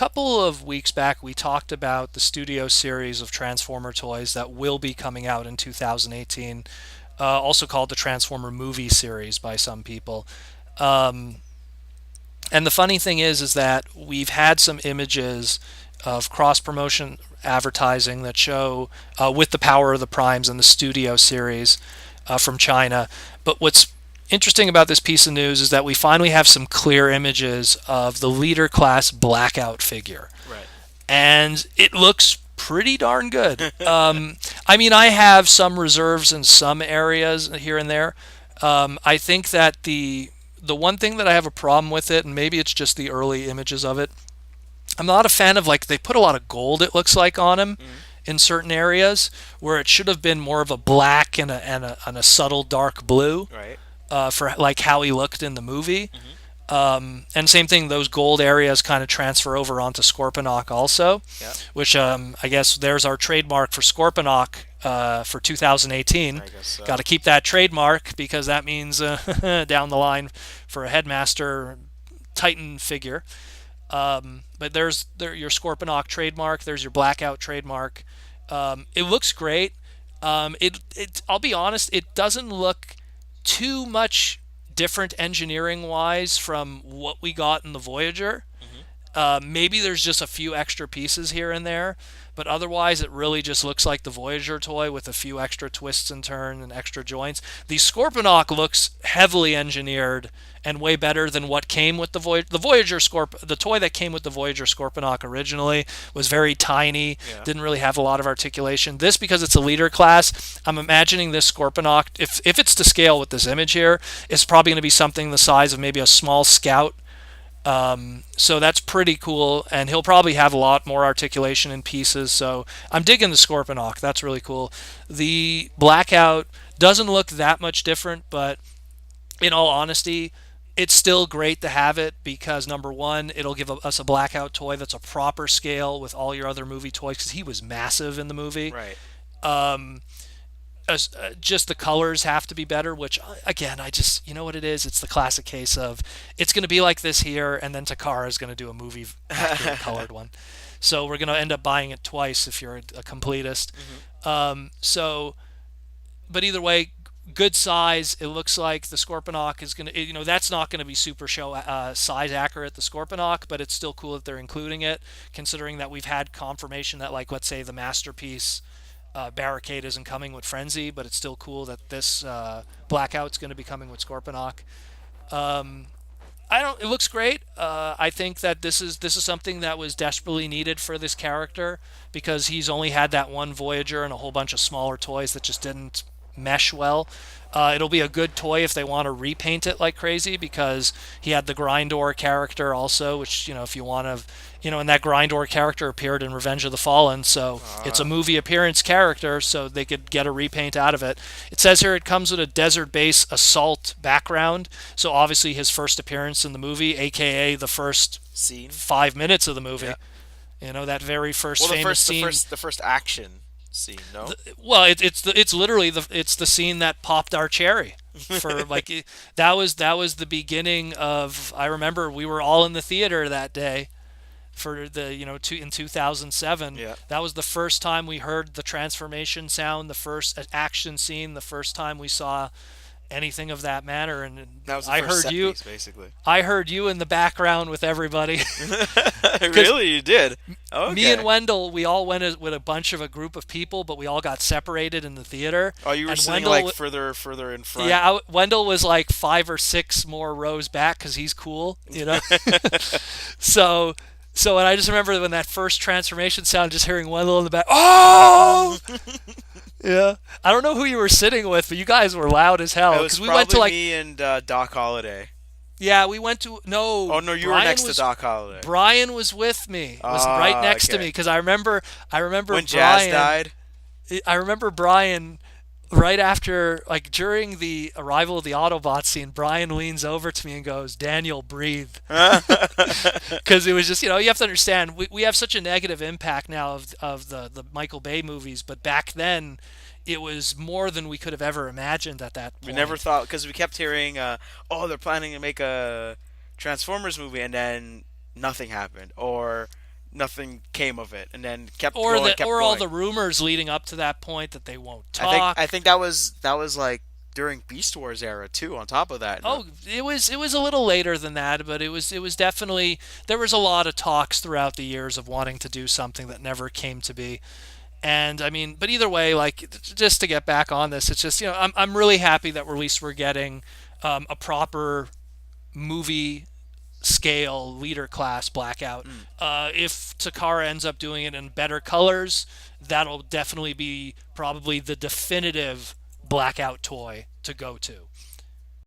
couple of weeks back, we talked about the studio series of Transformer toys that will be coming out in 2018, also called the Transformer Movie Series by some people. Um, and the funny thing is that we've had some images of cross promotion advertising that show with the Power of the Primes and the Studio series from China. But what's interesting about this piece of news is that we finally have some clear images of the leader class Blackout figure, Right. and it looks pretty darn good. I mean, I have some reserves in some areas here and there. I think that the one thing that I have a problem with it, and maybe it's just the early images of it, I'm not a fan of, like, they put a lot of gold, it looks like, on him Mm-hmm. in certain areas where it should have been more of a black and a subtle dark blue Right. for like how he looked in the movie. Mm-hmm. And same thing, those gold areas kind of transfer over onto Scorponok also, Yeah. which I guess there's our trademark for Scorponok for 2018. I guess so. Got to keep that trademark because that means down the line for a Headmaster Titan figure. But there's your Scorponok trademark. There's your Blackout trademark. It looks great. I'll be honest, it doesn't look too much different engineering wise from what we got in the Voyager. Mm-hmm. Maybe there's just a few extra pieces here and there, but otherwise it really just looks like the Voyager toy with a few extra twists and turns and extra joints. The Scorponok looks heavily engineered and way better than what came with the Voyager the toy that came with the Voyager Scorponok originally was very tiny, Yeah. didn't really have a lot of articulation. This, because it's a leader class, I'm imagining this Scorponok, if it's to scale with this image here, it's probably going to be something the size of maybe a small Scout. So that's pretty cool, and he'll probably have a lot more articulation in pieces. So I'm digging the Scorponok. That's really cool. The Blackout doesn't look that much different, but in all honesty, it's still great to have it because number one, it'll give us a Blackout toy that's a proper scale with all your other movie toys because he was massive in the movie. Right. Um, just the colors have to be better, which again, I just, you know what it is, it's the classic case of it's going to be like this here, and then Takara is going to do a movie accurate colored one, so we're going to end up buying it twice if you're a completist. Mm-hmm. So but either way, good size. It looks like the Scorponok is going to, that's not going to be super show size accurate, the Scorponok, but it's still cool that they're including it, considering that we've had confirmation that, like, let's say the Masterpiece Barricade isn't coming with Frenzy, but it's still cool that this Blackout's going to be coming with Scorponok. Um, I don't. It looks great. I think that this is something that was desperately needed for this character because he's only had that one Voyager and a whole bunch of smaller toys that just didn't mesh well. It'll be a good toy if they want to repaint it like crazy because he had the Grindor character also, which, if you want to, and that Grindor character appeared in Revenge of the Fallen, so it's a movie appearance character, so they could get a repaint out of it. It says here it comes with a desert base assault background, so obviously his first appearance in the movie, aka the first Scene. 5 minutes of the movie. Yeah. That very first Well, famous scene. the first action scene. No. Well, it's literally the scene that popped our cherry for like that was the beginning of. I remember we were all in the theater that day for the in 2007. Yeah. That was the first time we heard the transformation sound, the first action scene, the first time we saw anything of that manner, and That was the I first heard set you. piece, basically. I heard you in the background with everybody. Really, you did? Okay. Me and Wendell, we all went with a group of people, but we all got separated in the theater. Oh, you were and sitting Wendell, like further in front. yeah, Wendell was like 5 or 6 more rows back because he's cool, So, and I just remember when that first transformation sound, just hearing Wendell in the back. Oh, yeah. I don't know who you were sitting with, but you guys were loud as hell It was because we probably went to like. me and Doc Holliday. Yeah, we went to no. Oh no, you were Brian next was, to Doc Holliday. Brian was with me. Was right next to okay. me because I remember When Brian. Jazz died. I remember Brian right after, like during the arrival of the Autobot scene. Brian leans over to me and goes, "Daniel, breathe," because it was just you have to understand we have such a negative impact now of the Michael Bay movies, but back then it was more than we could have ever imagined at that point. We never thought, because we kept hearing, they're planning to make a Transformers movie, and then nothing happened. Or nothing came of it, and then kept Or going, the kept or all going. the rumors leading up to that point that they won't I talk. think that was like during Beast Wars era too. On top of that, no, Oh, it was a little later than that, but it was definitely, there was a lot of talks throughout the years of wanting to do something that never came to be. And I mean, but either way, like, just to get back on this, it's just, I'm really happy that at least we're getting a proper movie scale leader class Blackout. mm, If Takara ends up doing it in better colors, that'll definitely be probably the definitive Blackout toy to go to.